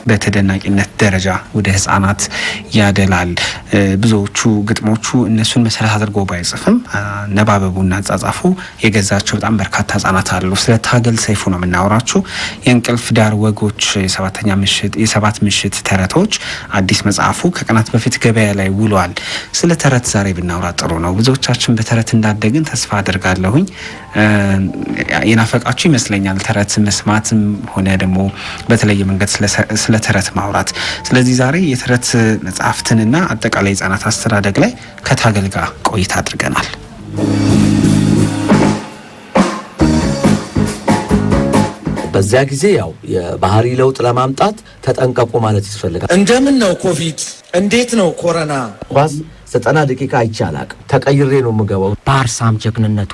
በተደናቂነት ደረጃ ወደ ህፃናት ያደላል። ብዙዎቹ ግጥሞቹ እነሱን መሰረት አድርጎ ባይጽፍም ነባበቡና አጻጻፉ የገዛቸው በጣም በርካታ ህፃናት አሉ። ስለ ታገል ሰይፉ ነው የምናወራችሁ። የእንቅልፍ ዳር ወጎች የሰባት ምሽት ተረቶች አዲስ መጽሐፉ ከቀናት በፊት ገበያ ላይ ውሏል። ስለ ተረት ዛሬ ብናወራ ጥሩ ነው። ብዙዎቻችን በተረት እንዳደግን ተስፋ አድርጋለሁኝ። የናፈቃችሁ ይመስለኛል ተረት መስማትም ሆነ ደግሞ በተለየ መንገድ ስለ ተረት ማውራት። ስለዚህ ዛሬ የተረት መጽሐፍትንና አጠቃላይ ህጻናት አስተዳደግ ላይ ከታገል ጋር ቆይታ አድርገናል። በዚያ ጊዜ ያው የባህሪ ለውጥ ለማምጣት ተጠንቀቁ ማለት ይፈልጋል። እንደምን ነው ኮቪድ? እንዴት ነው ኮሮና? ኳስ 90 ደቂቃ አይቻላቅ ተቀይሬ ነው የምገባው። ባርሳም ጀግንነቱ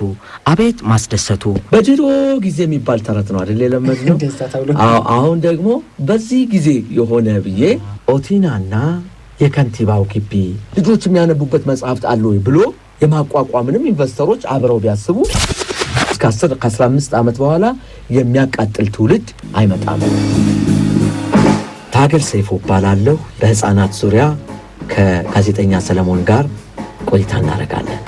አቤት ማስደሰቱ በድሮ ጊዜ የሚባል ተረት ነው አይደል የለመድነው? አሁን ደግሞ በዚህ ጊዜ የሆነ ብዬ ኦቲናና የከንቲባው ግቢ ልጆች የሚያነቡበት መጽሐፍት አለ ወይ ብሎ የማቋቋምንም ኢንቨስተሮች አብረው ቢያስቡ እስከ 10-15 ዓመት በኋላ የሚያቃጥል ትውልድ አይመጣም። ታገል ሰይፉ እባላለሁ። በህፃናት ዙሪያ ከጋዜጠኛ ሰለሞን ጋር ቆይታ እናደርጋለን።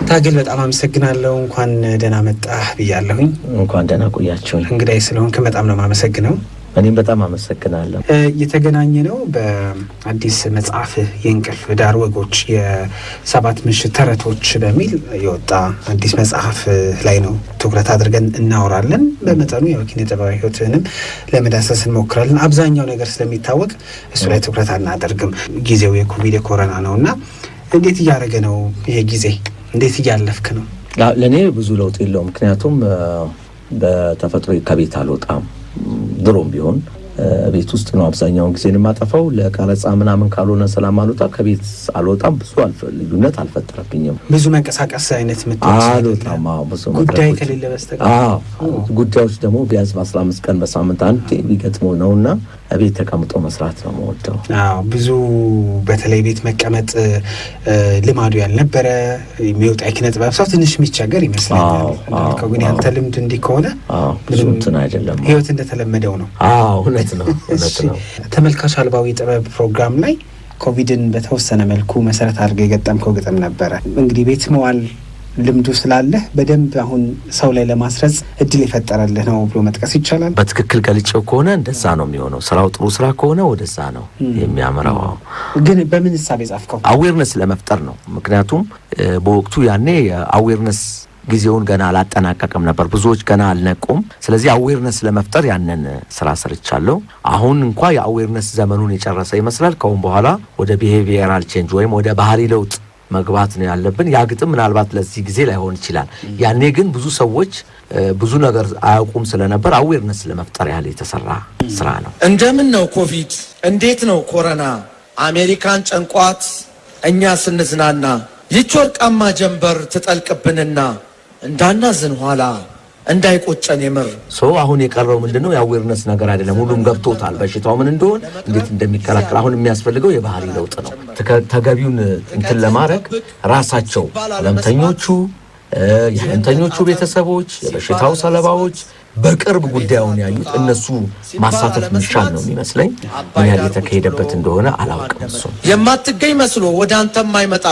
ታገል በጣም አመሰግናለሁ። እንኳን ደህና መጣህ ብያለሁኝ። እንኳን ደህና ቆያችሁኝ። እንግዲህ ስለሆንክ በጣም ነው የማመሰግነው። እኔም በጣም አመሰግናለሁ። የተገናኘ ነው በአዲስ መጽሐፍ የእንቅልፍ ዳር ወጎች የሰባት ምሽት ተረቶች በሚል የወጣ አዲስ መጽሐፍ ላይ ነው ትኩረት አድርገን እናወራለን። በመጠኑ የኪነ ጥበባዊ ህይወትንም ለመዳሰስ እንሞክራለን። አብዛኛው ነገር ስለሚታወቅ እሱ ላይ ትኩረት አናደርግም። ጊዜው የኮቪድ የኮሮና ነውና እንዴት እያደረገ ነው ይሄ ጊዜ? እንዴት እያለፍክ ነው? ለኔ ብዙ ለውጥ የለውም። ምክንያቱም በተፈጥሮ ከቤት አልወጣም። ድሮም ቢሆን ቤት ውስጥ ነው አብዛኛውን ጊዜ የማጠፋው። ለቀረጻ ምናምን ካልሆነ ሰላም አልወጣ ከቤት አልወጣም። ብዙ ልዩነት አልፈጠረብኝም። ብዙ መንቀሳቀስ አይነት ምትወጣ አልወጣም። ብዙ ጉዳይ ከሌለ በስተቀር ጉዳዮች ደግሞ ቢያንስ በ15 ቀን በሳምንት አንዴ ቢገጥመው ነውና ቤት ተቀምጦ መስራት ነው የምወደው። ብዙ በተለይ ቤት መቀመጥ ልማዱ ያልነበረ የሚወጣ የኪነ ጥበብ ሰው ትንሽ የሚቸገር ይመስለኛል። ግን ያንተ ልምድ እንዲህ ከሆነ ብዙ እንትን አይደለም፣ ህይወት እንደተለመደው ነው። እውነት ነው። ተመልካች አልባው የጥበብ ፕሮግራም ላይ ኮቪድን በተወሰነ መልኩ መሰረት አድርገህ የገጠምከው ግጥም ነበረ። እንግዲህ ቤት መዋል ልምዱ ስላለህ በደንብ አሁን ሰው ላይ ለማስረጽ እድል የፈጠረልህ ነው ብሎ መጥቀስ ይቻላል። በትክክል ገልጬው ከሆነ እንደዛ ነው የሚሆነው። ስራው ጥሩ ስራ ከሆነ ወደዛ ነው የሚያመራው። ግን በምን ሐሳብ የጻፍከው? አዌርነስ ለመፍጠር ነው። ምክንያቱም በወቅቱ ያኔ አዌርነስ ጊዜውን ገና አላጠናቀቅም ነበር። ብዙዎች ገና አልነቁም። ስለዚህ አዌርነስ ለመፍጠር ያንን ስራ ሰርቻለሁ። አሁን እንኳን የአዌርነስ ዘመኑን የጨረሰ ይመስላል። ከአሁን በኋላ ወደ ቢሄቪየራል ቼንጅ ወይም ወደ ባህሪ ለውጥ መግባት ነው ያለብን። ያ ግጥም ምናልባት ለዚህ ጊዜ ላይሆን ይችላል። ያኔ ግን ብዙ ሰዎች ብዙ ነገር አያውቁም ስለነበር አዌርነስ ለመፍጠር ያህል የተሰራ ስራ ነው። እንደምን ነው ኮቪድ? እንዴት ነው ኮሮና? አሜሪካን ጨንቋት እኛ ስንዝናና ይች ወርቃማ ጀንበር ትጠልቅብንና እንዳናዝን ኋላ እንዳይቆጨን የምር አሁን የቀረው ምንድነው? የአዌርነስ ነገር አይደለም። ሁሉም ገብቶታል በሽታው ምን እንደሆነ፣ እንዴት እንደሚከላከል። አሁን የሚያስፈልገው የባህሪ ለውጥ ነው። ተገቢውን እንትን ለማድረግ ራሳቸው የህመምተኞቹ ቤተሰቦች፣ የበሽታው ሰለባዎች በቅርብ ጉዳዩን ያዩት እነሱ ማሳተፍ ምንሻል ነው የሚመስለኝ። ምን ያህል የተካሄደበት እንደሆነ አላውቅም። እሱ የማትገኝ መስሎ ወደ አንተም አይመጣ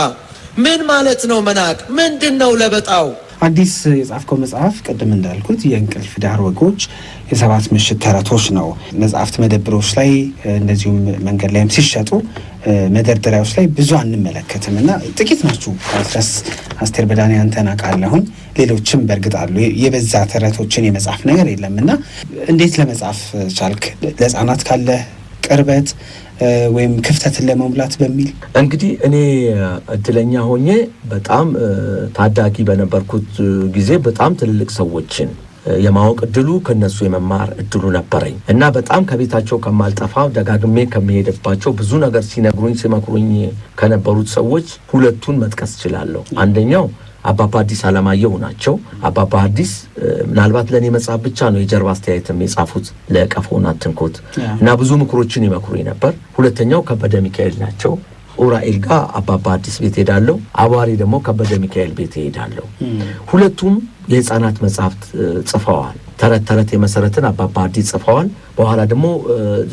ምን ማለት ነው? መናቅ ምንድነው? ለበጣው አዲስ የጻፍከው መጽሐፍ ቅድም እንዳልኩት የእንቅልፍ ዳር ወጎች የሰባት ምሽት ተረቶች ነው። መጽሐፍት መደብሮች ላይ እንደዚሁም መንገድ ላይም ሲሸጡ መደርደሪያዎች ላይ ብዙ አንመለከትም እና ጥቂት ናችሁ። አስቴር በዳኔ አንተን አውቃለሁኝ፣ ሌሎችም በእርግጥ አሉ። የበዛ ተረቶችን የመጽሐፍ ነገር የለም እና እንዴት ለመጻፍ ቻልክ? ለህፃናት ካለ ቅርበት ወይም ክፍተትን ለመሙላት በሚል? እንግዲህ እኔ እድለኛ ሆኜ በጣም ታዳጊ በነበርኩት ጊዜ በጣም ትልልቅ ሰዎችን የማወቅ እድሉ ከነሱ የመማር እድሉ ነበረኝ እና በጣም ከቤታቸው ከማልጠፋው ደጋግሜ ከመሄድባቸው ብዙ ነገር ሲመክሩኝ ከነበሩት ሰዎች ሁለቱን መጥቀስ እችላለሁ። አንደኛው አባባ ሐዲስ አለማየሁ ናቸው። አባባ ሐዲስ ምናልባት ለኔ መጽሐፍ ብቻ ነው የጀርባ አስተያየትም የጻፉት ለቀፎና አትንኩት እና ብዙ ምክሮችን ይመክሩኝ ነበር። ሁለተኛው ከበደ ሚካኤል ናቸው። ኡራኤል ጋር አባባ ሐዲስ ቤት ሄዳለሁ፣ አዋሪ ደግሞ ከበደ ሚካኤል ቤት ሄዳለሁ። ሁለቱም የህፃናት መጽሐፍት ጽፈዋል። ተረት የመሰረትን አባባ ሐዲስ ጽፈዋል። በኋላ ደግሞ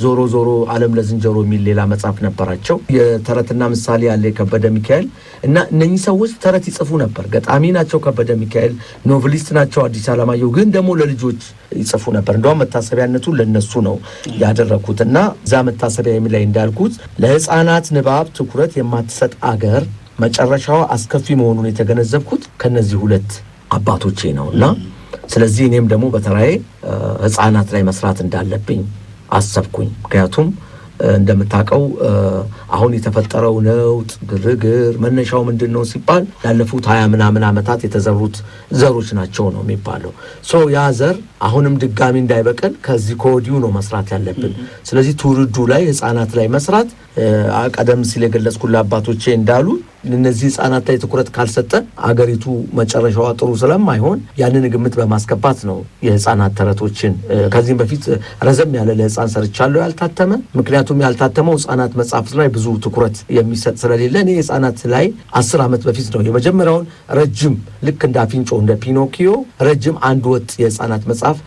ዞሮ ዓለም ለዝንጀሮ የሚል ሌላ መጽሐፍ ነበራቸው። የተረትና ምሳሌ ያለ ከበደ ሚካኤል እና እነኚህ ሰዎች ተረት ይጽፉ ነበር። ገጣሚ ናቸው ከበደ ሚካኤል፣ ኖቨሊስት ናቸው አዲስ አለማየሁ፣ ግን ደግሞ ለልጆች ይጽፉ ነበር። እንደውም መታሰቢያነቱ ለነሱ ነው ያደረኩት እና እዛ መታሰቢያ ላይ እንዳልኩት ለህፃናት ንባብ ትኩረት የማትሰጥ አገር መጨረሻዋ አስከፊ መሆኑን የተገነዘብኩት ከነዚህ ሁለት አባቶቼ ነውና ስለዚህ እኔም ደግሞ በተራዬ ህፃናት ላይ መስራት እንዳለብኝ አሰብኩኝ። ምክንያቱም እንደምታውቀው አሁን የተፈጠረው ነውጥ ግርግር መነሻው ምንድነው ሲባል ያለፉት 20 ምናምን ዓመታት የተዘሩት ዘሮች ናቸው ነው የሚባለው። ያ ዘር አሁንም ድጋሚ እንዳይበቀል ከዚህ ኮዲው ነው መስራት ያለብን። ስለዚህ ትውልዱ ላይ ህፃናት ላይ መስራት ቀደም ሲል የገለጽኩት አባቶቼ እንዳሉ እነዚህ ህፃናት ላይ ትኩረት ካልሰጠ አገሪቱ መጨረሻዋ ጥሩ ስለማይሆን ያንን ግምት በማስገባት ነው የህፃናት ተረቶችን ከዚህም በፊት ረዘም ያለ ለህፃን ሰርቻለሁ ያልታተመ። ምክንያቱም ያልታተመው ህፃናት መጽሐፍ ላይ ብዙ ትኩረት የሚሰጥ ስለሌለ እኔ ህፃናት ላይ 10 ዓመት በፊት ነው የመጀመሪያውን ረጅም ልክ እንደ አፍንጮ እንደ ፒኖኪዮ ረጅም አንድ ወጥ የህፃናት መጽሐፍ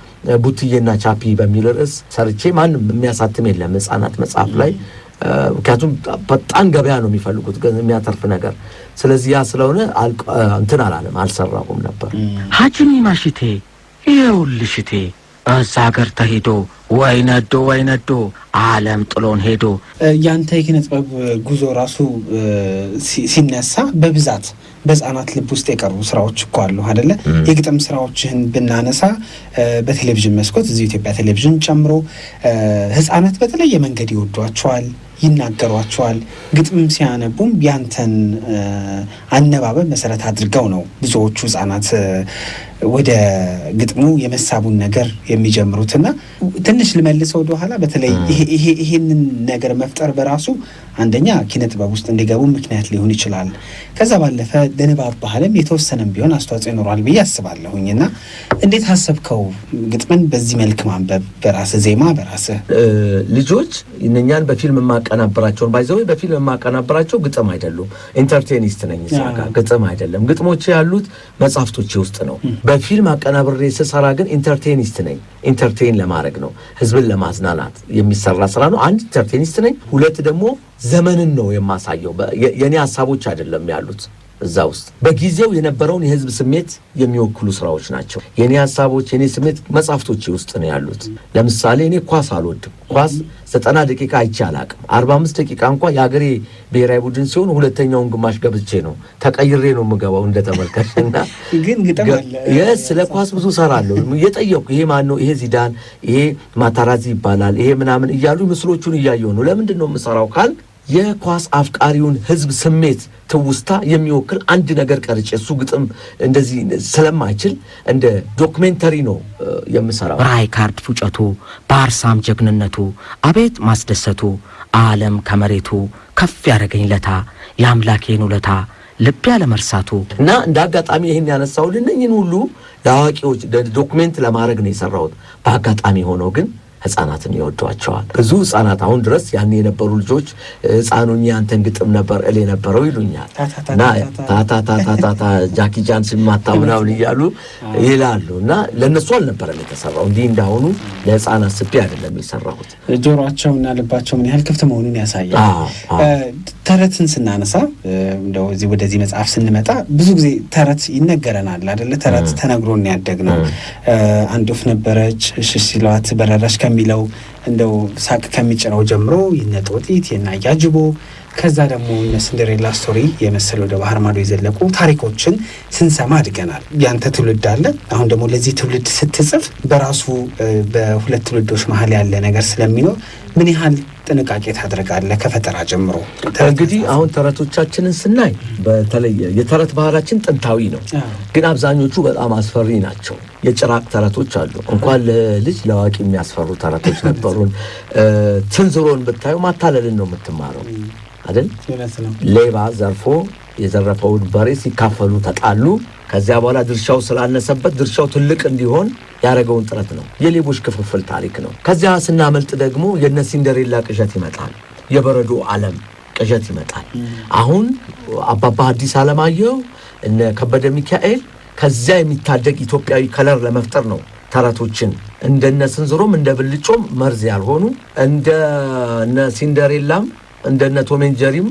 ቡትዬና ቻፒ በሚል ርዕስ ሰርቼ ማንም የሚያሳትም የለም ህፃናት መጽሐፍ ላይ ምክንያቱም በጣም ገበያ ነው የሚፈልጉት የሚያተርፍ ነገር። ስለዚህ ያ ስለሆነ እንትን አልሰራሁም ነበር። ሐጂሚ ማሽቴ ይኸውልሽቴ እዛ ሀገር ተሄዶ ወይነዶ ዓለም ጥሎን ሄዶ ያንተ የኪነ ጥበብ ጉዞ ራሱ ሲነሳ በብዛት በህፃናት ልብ ውስጥ የቀሩ ስራዎች እኮ አሉ አይደለ? የግጥም ስራዎችህን ብናነሳ በቴሌቪዥን መስኮት እዚህ ኢትዮጵያ ቴሌቪዥን ጨምሮ ህፃናት በተለየ መንገድ ይወዷቸዋል፣ ይናገሯቸዋል። ግጥም ሲያነቡም ያንተን አነባበብ መሰረት አድርገው ነው ብዙዎቹ ህፃናት ወደ ግጥሙ የመሳቡን ነገር የሚጀምሩትና ትንሽ ልመልሰው ወደ ኋላ በተለይ ይሄንን ነገር መፍጠር በራሱ አንደኛ ኪነ ጥበብ ውስጥ እንዲገቡ ምክንያት ሊሆን ይችላል። ከዛ ባለፈ ለንባብ ባህልም የተወሰነም ቢሆን አስተዋጽኦ ይኖራል ብዬ አስባለሁኝና እንዴት አሰብከው ግጥምን በዚህ መልክ ማንበብ? በራስህ ዜማ በራስህ ልጆች እነኛን በፊልም ማቀናበራቸውን ባይዘው በፊልም ማቀናበራቸው ግጥም አይደሉም። ኢንተርቴኒስት ነኝ ሳጋ ግጥም አይደለም። ግጥሞቼ ያሉት መጽሐፍቶቼ ውስጥ ነው። በፊልም አቀናብሬ ስሰራ ግን ኢንተርቴኒስት ነኝ። ኢንተርቴን ለማድረግ ነው፣ ህዝብን ለማዝናናት የሚሰራ ስራ ነው። አንድ ኢንተርቴኒስት ነኝ፣ ሁለት ደግሞ ዘመንን ነው የማሳየው። የኔ ሐሳቦች አይደለም ያሉት እዛ ውስጥ በጊዜው የነበረውን የህዝብ ስሜት የሚወክሉ ስራዎች ናቸው። የኔ ሐሳቦች የኔ ስሜት መጽሐፍቶቼ ውስጥ ነው ያሉት። ለምሳሌ እኔ ኳስ አልወድም። ኳስ 90 ደቂቃ አይቼ አላቅም። 45 ደቂቃ እንኳን የሀገሬ ብሔራዊ ቡድን ሲሆን ሁለተኛውን ግማሽ ገብቼ ነው ተቀይሬ ነው የምገባው እንደተመልካችና ግን ግጥም አለ ስለ ኳስ ብዙ ሰራለሁ። እየጠየቁ ይሄ ማን ነው፣ ይሄ ዚዳን፣ ይሄ ማታራዚ ይባላል፣ ይሄ ምናምን እያሉ ምስሎቹን እያየሁ ነው። ለምንድን ነው የምሰራው ካል የኳስ አፍቃሪውን ህዝብ ስሜት ትውስታ የሚወክል አንድ ነገር ቀርጬ እሱ ግጥም እንደዚህ ስለማይችል እንደ ዶክሜንተሪ ነው የምሰራው። ራይካርድ ፉጨቱ ባርሳም ጀግንነቱ አቤት ማስደሰቱ ዓለም ከመሬቱ ከፍ ያደረገኝ ለታ የአምላኬን ውለታ ልብ ያለ መርሳቱ እና እንደ አጋጣሚ ይሄን ያነሳውልን እነኝን ሁሉ ለአዋቂዎች ዶክሜንት ለማድረግ ነው የሰራሁት። በአጋጣሚ ሆኖ ግን ህፃናትን ይወዷቸዋል። ብዙ ህፃናት አሁን ድረስ ያን የነበሩ ልጆች ህፃኑኝ አንተን ግጥም ነበር እሌ ነበረው ይሉኛል እና ታታታታታ ጃኪ ጃን ሲማታው ምናምን እያሉ ይላሉ እና ለነሱ አልነበረም የተሰራው። እንዲህ እንዳሁኑ ለህፃናት ስፒ አይደለም የሰራሁት። ጆሮአቸውና ልባቸው ምን ያህል ክፍት መሆኑን ያሳያል። ተረትን ስናነሳ እንደው እዚህ ወደዚህ መጽሐፍ ስንመጣ ብዙ ጊዜ ተረት ይነገረናል አይደለ? ተረት ተነግሮን ያደግነው አንድ ወፍ ነበረች እሺ ሲሏት በረረች ከሚለው እንደው ሳቅ ከሚጭረው ጀምሮ ይነጦጢት የናያጅቦ ከዛ ደግሞ ሲንደሬላ ስቶሪ የመሰለ ወደ ባህር ማዶ የዘለቁ ታሪኮችን ስንሰማ አድገናል። ያንተ ትውልድ አለ። አሁን ደግሞ ለዚህ ትውልድ ስትጽፍ በራሱ በሁለት ትውልዶች መሀል ያለ ነገር ስለሚኖር ምን ያህል ጥንቃቄ ታደርጋለህ ከፈጠራ ጀምሮ? እንግዲህ አሁን ተረቶቻችንን ስናይ በተለይ የተረት ባህላችን ጥንታዊ ነው፣ ግን አብዛኞቹ በጣም አስፈሪ ናቸው። የጭራቅ ተረቶች አሉ። እንኳን ለልጅ ለዋቂ የሚያስፈሩ ተረቶች ነበሩን። ትንዝሮን ብታዩ ማታለልን ነው የምትማረው አይደል? ሌባ ዘርፎ የዘረፈውን በሬ ሲካፈሉ ተጣሉ። ከዚያ በኋላ ድርሻው ስላነሰበት ድርሻው ትልቅ እንዲሆን ያደረገውን ጥረት ነው። የሌቦች ክፍፍል ታሪክ ነው። ከዚያ ስናመልጥ ደግሞ የነ ሲንደሬላ ቅዠት ይመጣል። የበረዶ ዓለም ቅዠት ይመጣል። አሁን አባባ ሐዲስ አለማየሁ እነ ከበደ ሚካኤል ከዚያ የሚታደግ ኢትዮጵያዊ ከለር ለመፍጠር ነው ተረቶችን እንደነ ስንዝሮም እንደ ብልጮም መርዝ ያልሆኑ እንደነ ሲንደሬላም እንደነ ቶሜንጀሪም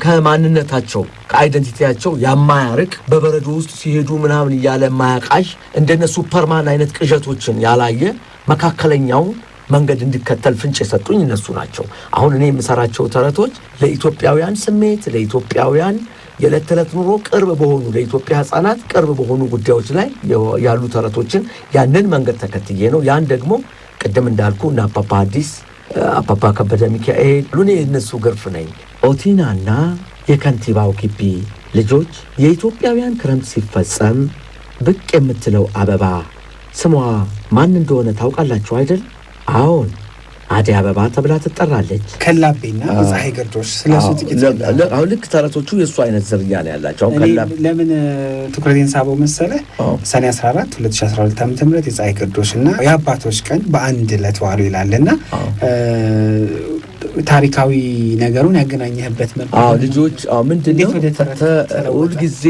ከማንነታቸው ከአይደንቲቲያቸው ያማያርቅ በበረዶ ውስጥ ሲሄዱ ምናምን እያለ ማያቃሽ እንደነ ሱፐርማን አይነት ቅዠቶችን ያላየ መካከለኛው መንገድ እንዲከተል ፍንጭ የሰጡኝ እነሱ ናቸው። አሁን እኔ የምሰራቸው ተረቶች ለኢትዮጵያውያን ስሜት ለኢትዮጵያውያን የዕለት ተዕለት ኑሮ ቅርብ በሆኑ ለኢትዮጵያ ሕፃናት ቅርብ በሆኑ ጉዳዮች ላይ ያሉ ተረቶችን ያንን መንገድ ተከትዬ ነው። ያን ደግሞ ቅድም እንዳልኩ እና አባባ ሐዲስ አባባ ከበደ ሚካኤል ሉኔ እነሱ ግርፍ ነኝ። ኦቲናና የከንቲባው ግቢ ልጆች የኢትዮጵያውያን ክረምት ሲፈጸም ብቅ የምትለው አበባ ስሟ ማን እንደሆነ ታውቃላችሁ አይደል? አዎን አደይ አበባ ተብላ ትጠራለች። ከላቤና ፀሐይ ግርዶሽ ስለሱ ጥቂት አሁን ልክ ተረቶቹ የሱ አይነት ዝርያ ነው ያላቸው። ለምን ትኩረቴን ሳበው መሰለህ? ሰኔ 14 2012 ዓ.ም የፀሐይ ግርዶሽና የአባቶች ቀን በአንድ ዕለት ዋሉ ይላልና ታሪካዊ ነገሩን ያገናኘህበት ልጆች ምንድነው ሁል ጊዜ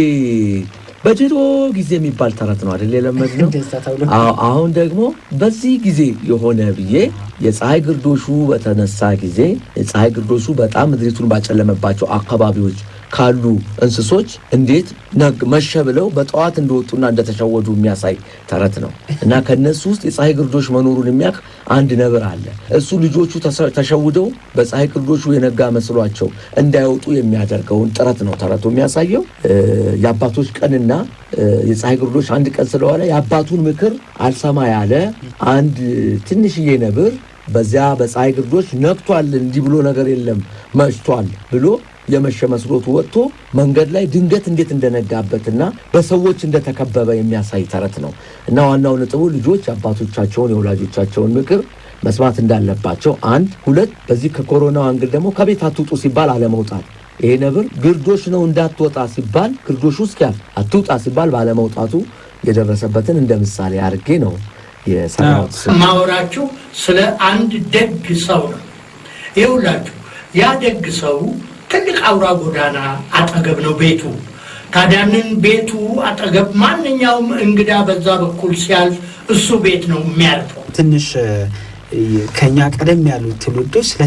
በድሮ ጊዜ የሚባል ተረት ነው አይደል የለመድነው። አሁን ደግሞ በዚህ ጊዜ የሆነ ብዬ የፀሐይ ግርዶሹ በተነሳ ጊዜ የፀሐይ ግርዶሹ በጣም ምድሪቱን ባጨለመባቸው አካባቢዎች ካሉ እንስሶች እንዴት መሸ ብለው በጠዋት እንደወጡና እንደተሸወዱ የሚያሳይ ተረት ነው እና ከነሱ ውስጥ የፀሐይ ግርዶሽ መኖሩን የሚያውቅ አንድ ነብር አለ። እሱ ልጆቹ ተሸውደው በፀሐይ ግርዶሹ የነጋ መስሏቸው እንዳይወጡ የሚያደርገውን ጥረት ነው ተረቱ የሚያሳየው። የአባቶች ቀንና የፀሐይ ግርዶሽ አንድ ቀን ስለሆነ የአባቱን ምክር አልሰማ ያለ አንድ ትንሽዬ ነብር በዚያ በፀሐይ ግርዶሽ ነቅቷል፣ እንዲህ ብሎ ነገር የለም መሽቷል ብሎ የመሸ መስሎቱ ወጥቶ መንገድ ላይ ድንገት እንዴት እንደነጋበትና በሰዎች እንደተከበበ የሚያሳይ ተረት ነው እና ዋናው ነጥቡ ልጆች አባቶቻቸውን የወላጆቻቸውን ምክር መስማት እንዳለባቸው አንድ ሁለት በዚህ ከኮሮናው አንግል ደግሞ ከቤት አትውጡ ሲባል አለመውጣት። ይሄ ነብር ግርዶሽ ነው እንዳትወጣ ሲባል ግርዶሹ እስኪያልፍ አትውጣ ሲባል ባለመውጣቱ የደረሰበትን እንደ ምሳሌ አድርጌ ነው የሰራሁት። ማወራችሁ ስለ አንድ ደግ ሰው ነው። ይኸውላችሁ ያ ደግ ሰው ትልቅ አውራ ጎዳና አጠገብ ነው ቤቱ። ታዲያንን ቤቱ አጠገብ ማንኛውም እንግዳ በዛ በኩል ሲያልፍ እሱ ቤት ነው የሚያልፈው። ትንሽ ከኛ ቀደም ያሉ ትውልዶች ስለ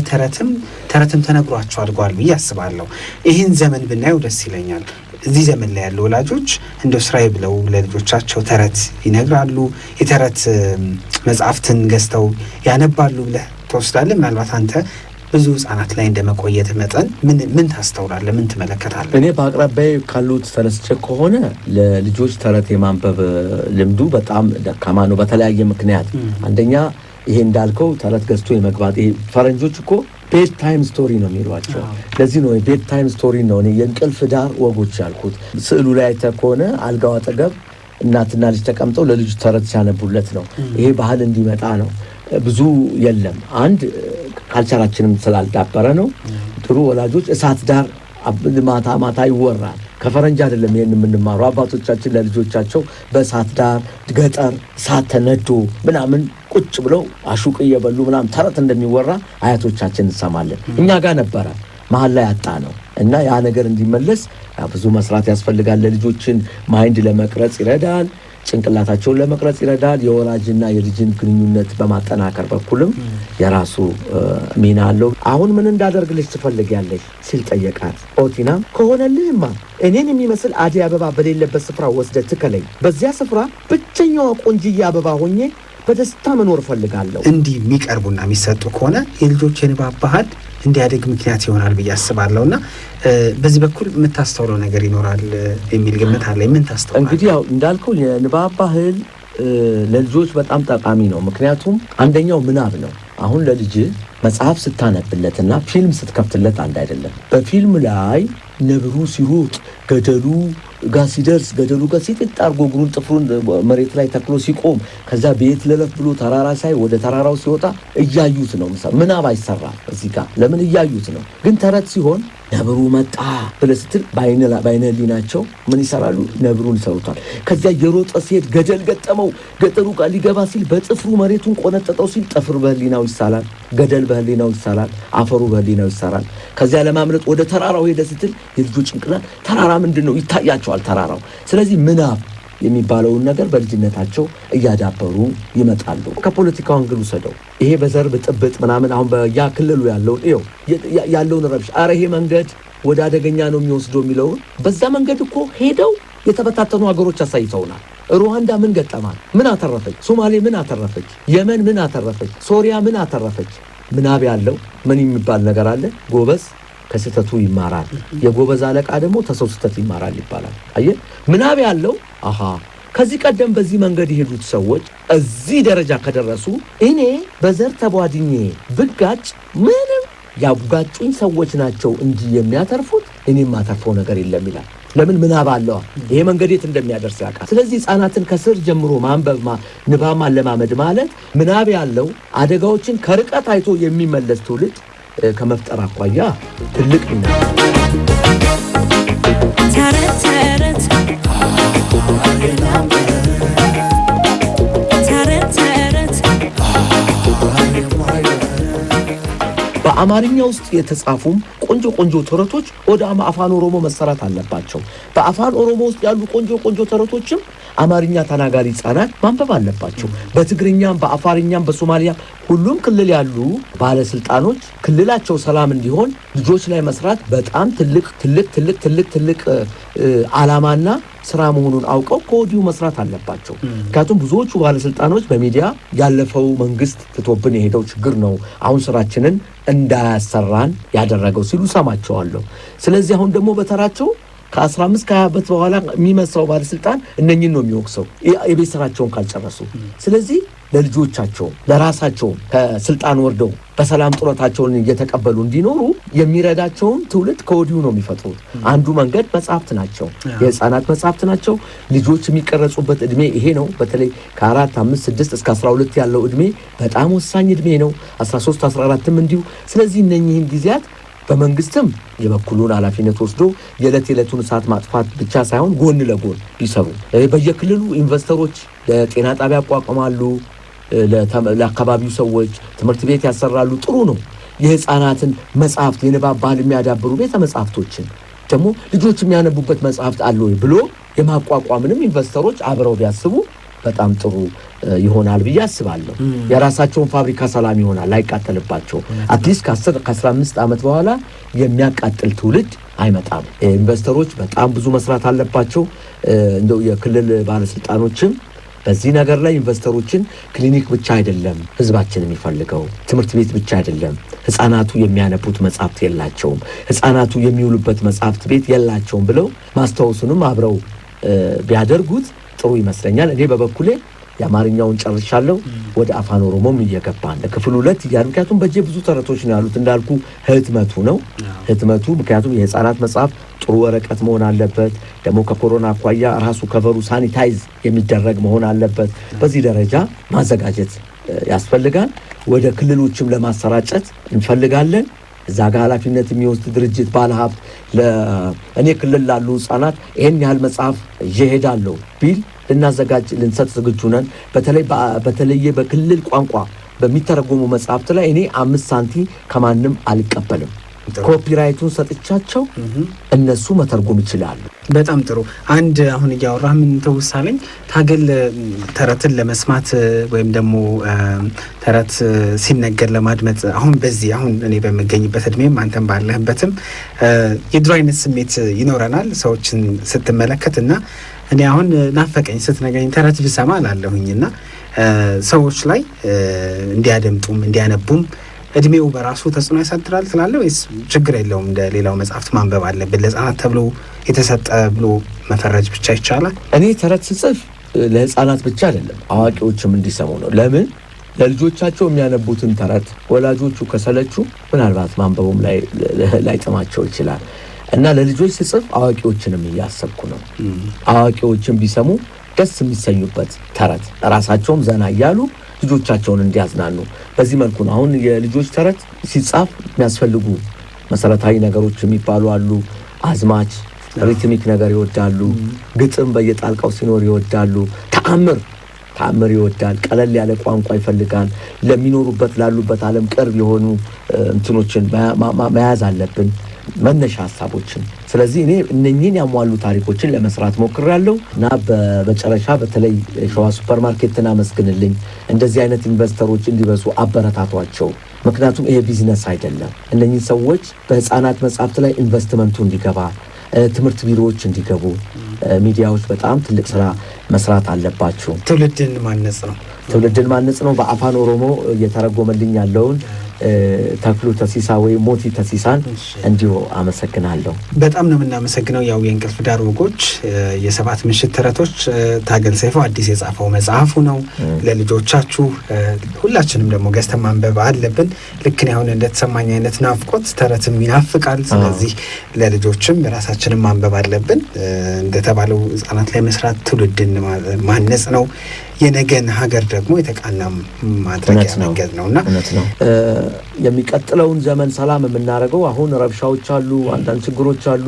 ተረትም ተነግሯቸው አድጓል ብዬ አስባለሁ። ይህን ዘመን ብናየው ደስ ይለኛል። እዚህ ዘመን ላይ ያሉ ወላጆች እንደው ስራዬ ብለው ለልጆቻቸው ተረት ይነግራሉ። የተረት መጽሐፍትን ገዝተው ያነባሉ ብለህ ትወስዳለህ? ምናልባት አንተ ብዙ ህጻናት ላይ እንደመቆየት መጠን ምን ታስተውላለህ? ምን ትመለከታለህ? እኔ በአቅራቢያዬ ካሉት ተነስቼ ከሆነ ለልጆች ተረት የማንበብ ልምዱ በጣም ደካማ ነው በተለያየ ምክንያት። አንደኛ ይሄ እንዳልከው ተረት ገዝቶ የመግባት ይሄ ፈረንጆች እኮ ቤድ ታይም ስቶሪ ነው የሚሏቸው። ለዚህ ነው ቤድ ታይም ስቶሪ ነው እኔ የእንቅልፍ ዳር ወጎች ያልኩት። ስዕሉ ላይ አይተህ ከሆነ አልጋው አጠገብ እናትና ልጅ ተቀምጠው ለልጁ ተረት ሲያነቡለት ነው። ይሄ ባህል እንዲመጣ ነው። ብዙ የለም። አንድ ካልቸራችንም ስላልዳበረ ነው። ጥሩ ወላጆች እሳት ዳር ማታ ማታ ይወራል። ከፈረንጅ አይደለም ይሄን የምንማረው። አባቶቻችን ለልጆቻቸው በእሳት ዳር ገጠር እሳት ተነዶ ምናምን ቁጭ ብለው አሹቅ እየበሉ ምናምን ተረት እንደሚወራ አያቶቻችን እንሰማለን። እኛ ጋር ነበረ መሀል ላይ አጣ ነው እና ያ ነገር እንዲመለስ ብዙ መስራት ያስፈልጋል። ለልጆችን ማይንድ ለመቅረጽ ይረዳል። ጭንቅላታቸውን ለመቅረጽ ይረዳል። የወላጅና የልጅን ግንኙነት በማጠናከር በኩልም የራሱ ሚና አለው። አሁን ምን እንዳደርግልሽ ትፈልጊያለሽ ሲል ጠየቃት። ኦቲናም ከሆነልህማ እኔን የሚመስል አደይ አበባ በሌለበት ስፍራ ወስደህ ትከለኝ። በዚያ ስፍራ ብቸኛዋ ቆንጅዬ አበባ ሆኜ በደስታ መኖር ፈልጋለሁ። እንዲህ የሚቀርቡና የሚሰጡ ከሆነ የልጆች የንባብ ባህል እንዲያደግ ምክንያት ይሆናል ብዬ አስባለሁና በዚህ በኩል የምታስተውለው ነገር ይኖራል የሚል ግምት አለ። ምን ታስተውላለህ? እንግዲህ ያው እንዳልከው የንባብ ባህል ለልጆች በጣም ጠቃሚ ነው። ምክንያቱም አንደኛው ምናብ ነው። አሁን ለልጅ መጽሐፍ ስታነብለትና ፊልም ስትከፍትለት አንድ አይደለም። በፊልም ላይ ነብሩ ሲሮጥ ገደሉ ጋር ሲደርስ ገደሉ ጋር ሲጥጥ አድርጎ እግሩን ጥፍሩን መሬት ላይ ተክሎ ሲቆም ከዛ ቤት ለለፍ ብሎ ተራራ ሳይ ወደ ተራራው ሲወጣ እያዩት ነው። ምናብ አይሰራም እዚህ ጋር ለምን እያዩት ነው። ግን ተረት ሲሆን ነብሩ መጣ ብለህ ስትል በአይነ ህሊናቸው ምን ይሰራሉ? ነብሩን ይሰሩታል። ከዚያ የሮጠ ሲሄድ ገደል ገጠመው። ገጠሩ ጋር ሊገባ ሲል በጥፍሩ መሬቱን ቆነጠጠው ሲል ጥፍር በህሊናው ይሳላል፣ ገደል በህሊናው ይሳላል፣ አፈሩ በህሊናው ይሳላል። ከዚያ ለማምለጥ ወደ ተራራው ሄደ ስትል የልጁ ጭንቅላት ተራራ ምንድን ነው ይታያቸዋል ተራራው። ስለዚህ ምናብ የሚባለውን ነገር በልጅነታቸው እያዳበሩ ይመጣሉ። ከፖለቲካው አንግሉ ሰደው ይሄ በዘር ብጥብጥ ምናምን አሁን በያ ክልሉ ያለውን ረብሽ አረ ይሄ መንገድ ወደ አደገኛ ነው የሚወስደው የሚለውን በዛ መንገድ እኮ ሄደው የተበታተኑ ሀገሮች አሳይተውናል። ሩዋንዳ ምን ገጠማል? ምን አተረፈች? ሶማሌ ምን አተረፈች? የመን ምን አተረፈች? ሶሪያ ምን አተረፈች? ምናብ ያለው ምን የሚባል ነገር አለ? ጎበዝ ከስተቱ ይማራል፣ የጎበዝ አለቃ ደግሞ ተሰው ስተት ይማራል ይባላል። አየህ ምናብ ያለው ከዚህ ቀደም በዚህ መንገድ የሄዱት ሰዎች እዚህ ደረጃ ከደረሱ እኔ በዘር ተቧድኜ ብጋጭ ምንም ያጋጩኝ ሰዎች ናቸው እንጂ የሚያተርፉት እኔም ማተርፈው ነገር የለም ይላል። ለምን ምናብ አለው? ይሄ መንገድ የት እንደሚያደርስ ያውቃል። ስለዚህ ህፃናትን ከስር ጀምሮ ማንበብ ንባብ ማለማመድ ማለት ምናብ ያለው አደጋዎችን ከርቀት አይቶ የሚመለስ ትውልድ ከመፍጠር አኳያ ትልቅ ሚና በአማርኛ ውስጥ የተጻፉም ቆንጆ ተረቶች ወደ አፋን ኦሮሞ መሰራት አለባቸው። በአፋን ኦሮሞ ውስጥ ያሉ ቆንጆ ተረቶችም አማርኛ ተናጋሪ ህጻናት ማንበብ አለባቸው። በትግርኛም በአፋርኛም በሶማሊያ ሁሉም ክልል ያሉ ባለስልጣኖች ክልላቸው ሰላም እንዲሆን ልጆች ላይ መስራት በጣም ትልቅ ዓላማና ስራ መሆኑን አውቀው ከወዲሁ መስራት አለባቸው። ምክንያቱም ብዙዎቹ ባለስልጣኖች በሚዲያ ያለፈው መንግስት ትቶብን የሄደው ችግር ነው አሁን ስራችንን እንዳያሰራን ያደረገው ሲሉ ሰማቸዋለሁ። ስለዚህ አሁን ደግሞ በተራቸው ከ15 ከ20 በኋላ የሚመሳው ባለስልጣን እነኝን ነው የሚወቅሰው የቤት ስራቸውን ካልጨረሱ። ስለዚህ ለልጆቻቸው ለራሳቸው ከስልጣን ወርደው በሰላም ጡረታቸውን እየተቀበሉ እንዲኖሩ የሚረዳቸውን ትውልድ ከወዲሁ ነው የሚፈጥሩት። አንዱ መንገድ መጽሐፍት ናቸው፣ የህፃናት መጽሐፍት ናቸው። ልጆች የሚቀረጹበት እድሜ ይሄ ነው። በተለይ ከ4 5 6 እስከ 12 ያለው እድሜ በጣም ወሳኝ እድሜ ነው። 13 14ም እንዲሁ። ስለዚህ እነኚህን ጊዜያት በመንግስትም የበኩሉን ኃላፊነት ወስዶ የዕለቱን እሳት ማጥፋት ብቻ ሳይሆን ጎን ለጎን ቢሰሩ በየክልሉ ኢንቨስተሮች ለጤና ጣቢያ ያቋቁማሉ፣ ለአካባቢው ሰዎች ትምህርት ቤት ያሰራሉ። ጥሩ ነው። የህፃናትን መጽሐፍት የንባብ ባህል የሚያዳብሩ ቤተ መጽሐፍቶችን ደግሞ ልጆች የሚያነቡበት መጽሐፍት አለ ወይ ብሎ የማቋቋምንም ኢንቨስተሮች አብረው ቢያስቡ በጣም ጥሩ ይሆናል ብዬ አስባለሁ። የራሳቸውን ፋብሪካ ሰላም ይሆናል፣ አይቃጠልባቸው። አትሊስት ከ15 ዓመት በኋላ የሚያቃጥል ትውልድ አይመጣም። ኢንቨስተሮች በጣም ብዙ መስራት አለባቸው። እንደው የክልል ባለስልጣኖችም በዚህ ነገር ላይ ኢንቨስተሮችን ክሊኒክ ብቻ አይደለም ህዝባችን የሚፈልገው፣ ትምህርት ቤት ብቻ አይደለም። ህፃናቱ የሚያነቡት መጽሐፍት የላቸውም፣ ህፃናቱ የሚውሉበት መጽሐፍት ቤት የላቸውም ብለው ማስታወሱንም አብረው ቢያደርጉት ጥሩ ይመስለኛል። እኔ በበኩሌ የአማርኛውን ጨርሻለሁ። ወደ አፋን ኦሮሞም እየገባን ለክፍል 2 እያሉ ምክንያቱም በእጄ ብዙ ተረቶች ነው ያሉት። እንዳልኩ ህትመቱ ነው ህትመቱ። ምክንያቱም የህፃናት መጽሐፍ ጥሩ ወረቀት መሆን አለበት። ደግሞ ከኮሮና አኳያ ራሱ ከቨሩ ሳኒታይዝ የሚደረግ መሆን አለበት። በዚህ ደረጃ ማዘጋጀት ያስፈልጋል። ወደ ክልሎችም ለማሰራጨት እንፈልጋለን። እዛ ጋር ኃላፊነት የሚወስድ ድርጅት ባለሀብት እኔ ክልል ላሉ ህፃናት ይሄን ያህል መጽሐፍ ይሄዳለሁ ቢል ልናዘጋጅ ልንሰጥ ዝግጁ ነን። በተለየ በክልል ቋንቋ በሚተረጎሙ መጽሐፍት ላይ እኔ 5 ሳንቲም ከማንም አልቀበልም። ኮፒራይቱን ሰጥቻቸው እነሱ መተርጎም ይችላሉ። በጣም ጥሩ። አንድ አሁን እያወራህ ምን ተውሳለኝ ታገል ተረትን ለመስማት ወይም ደግሞ ተረት ሲነገር ለማድመጥ አሁን እኔ በመገኝበት እድሜም አንተም ባለህበትም የድሮ አይነት ስሜት ይኖረናል ሰዎችን ስትመለከትና እኔ አሁን ናፈቀኝ ስትነገኝ ተረት ብሰማ አላለሁኝና ሰዎች ላይ እንዲያደምጡም እንዲያነቡም እድሜው በራሱ ተጽዕኖ ያሳድራል ትላለህ ወይስ ችግር የለውም? እንደ ሌላው መጽሐፍት ማንበብ አለብን ለህፃናት ተብሎ የተሰጠ ብሎ መፈረጅ ብቻ ይቻላል? እኔ ተረት ስጽፍ ለህፃናት ብቻ አይደለም አዋቂዎችም እንዲሰሙ ነው። ለምን ለልጆቻቸው የሚያነቡትን ተረት ወላጆቹ ከሰለቹ ምናልባት ማንበቡም ላይ ጥማቸው ይችላል እና ለልጆች ስጽፍ አዋቂዎችንም እያሰብኩ ነው። አዋቂዎችም ቢሰሙ ደስ የሚሰኙበት ተረት ራሳቸውም ዘና እያሉ ልጆቻቸውን እንዲያዝናኑ በዚህ መልኩ ነው። አሁን የልጆች ተረት ሲጻፍ የሚያስፈልጉ መሰረታዊ ነገሮች የሚባሉ አሉ። አዝማች ሪትሚክ ነገር ይወዳሉ። ግጥም በየጣልቃው ሲኖር ይወዳሉ። ተአምር ይወዳል። ቀለል ያለ ቋንቋ ይፈልጋል። ለሚኖሩበት ላሉበት ዓለም ቅርብ የሆኑ እንትኖችን መያዝ አለብን። መነሻ ሀሳቦችን። ስለዚህ እኔ እነኚህን ያሟሉ ታሪኮችን ለመስራት ሞክሬያለሁ እና በመጨረሻ በተለይ ሸዋ ሱፐርማርኬትን አመስግንልኝ። እንደዚህ አይነት ኢንቨስተሮች እንዲበዙ አበረታቷቸው። ምክንያቱም ይሄ ቢዝነስ አይደለም። እነኚህ ሰዎች በህፃናት መጽሐፍት ላይ ኢንቨስትመንቱ እንዲገባ፣ ትምህርት ቢሮዎች እንዲገቡ ሚዲያዎች በጣም ትልቅ ስራ መስራት አለባቸው። ትውልድን ማነጽ ነው። በአፋን ኦሮሞ እየተረጎመልኝ ያለውን ተክሉ ተሲሳ ወይ ሞቲ ተሲሳን እንዲሁ አመሰግናለሁ። በጣም ነው የምናመሰግነው። ያው የእንቅልፍ ዳር ወጎች የሰባት ምሽት ተረቶች ታገል ሰይፉ አዲስ የጻፈው መጽሐፉ ነው። ለልጆቻችሁ ሁላችንም ደግሞ ገዝተን ማንበብ አለብን። ልክ ነው አሁን እንደተሰማኝ አይነት ናፍቆት ተረትም ይናፍቃል። ስለዚህ ለልጆችም ራሳችንን ማንበብ አለብን። እንደተባለው ህጻናት ላይ መስራት ትውልድን ማነጽ ነው። የነገን ሀገር ደግሞ የተቃና ማድረጊያ መንገድ ነውና የሚቀጥለውን ዘመን ሰላም የምናደርገው አሁን ረብሻዎች አሉ፣ አንዳንድ ችግሮች አሉ።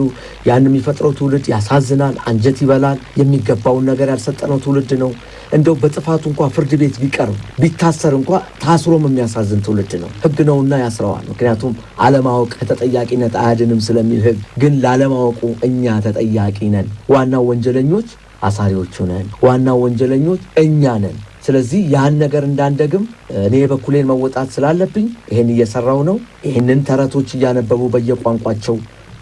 ያን የሚፈጥረው ትውልድ ያሳዝናል፣ አንጀት ይበላል። የሚገባውን ነገር ያልሰጠነው ትውልድ ነው። እንደው በጥፋቱ እንኳን ፍርድ ቤት ቢቀርብ ቢታሰር እንኳን ታስሮም የሚያሳዝን ትውልድ ነው። ህግ ነውና ያስረዋል። ምክንያቱም አለማወቅ ከተጠያቂነት አያድንም ስለሚል ህግ። ግን ላለማወቁ እኛ ተጠያቂ ነን። ዋናው ወንጀለኞች አሳሪዎቹ ነን። ዋናው ወንጀለኞች እኛ ነን። ስለዚህ ያን ነገር እንዳንደግም እኔ በኩሌን መወጣት ስላለብኝ ይሄን እየሰራው ነው። ይሄንን ተረቶች እያነበቡ በየቋንቋቸው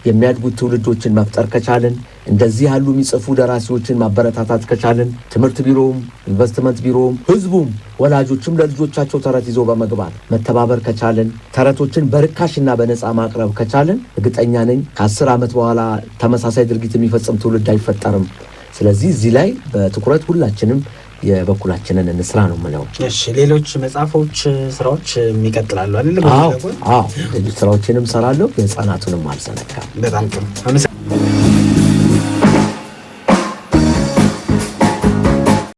የሚያድጉት ትውልዶችን መፍጠር ከቻልን፣ እንደዚህ ያሉ የሚጽፉ ደራሲዎችን ማበረታታት ከቻልን፣ ትምህርት ቢሮውም ኢንቨስትመንት ቢሮውም ህዝቡም ወላጆችም ለልጆቻቸው ተረት ይዞ በመግባት መተባበር ከቻልን፣ ተረቶችን በርካሽና በነፃ ማቅረብ ከቻልን እርግጠኛ ነኝ ከ10 ዓመት በኋላ ተመሳሳይ ድርጊት የሚፈጽም ትውልድ አይፈጠርም። ስለዚህ እዚህ ላይ በትኩረት ሁላችንም የበኩላችንን እንስራ ነው የምለው። እሺ፣ ሌሎች መጽሐፎች ስራዎች ይቀጥላሉ አይደል? አዎ፣ ስራዎችንም ሰራለሁ። የህፃናቱንም አልዘነጋም። በጣም ጥሩ።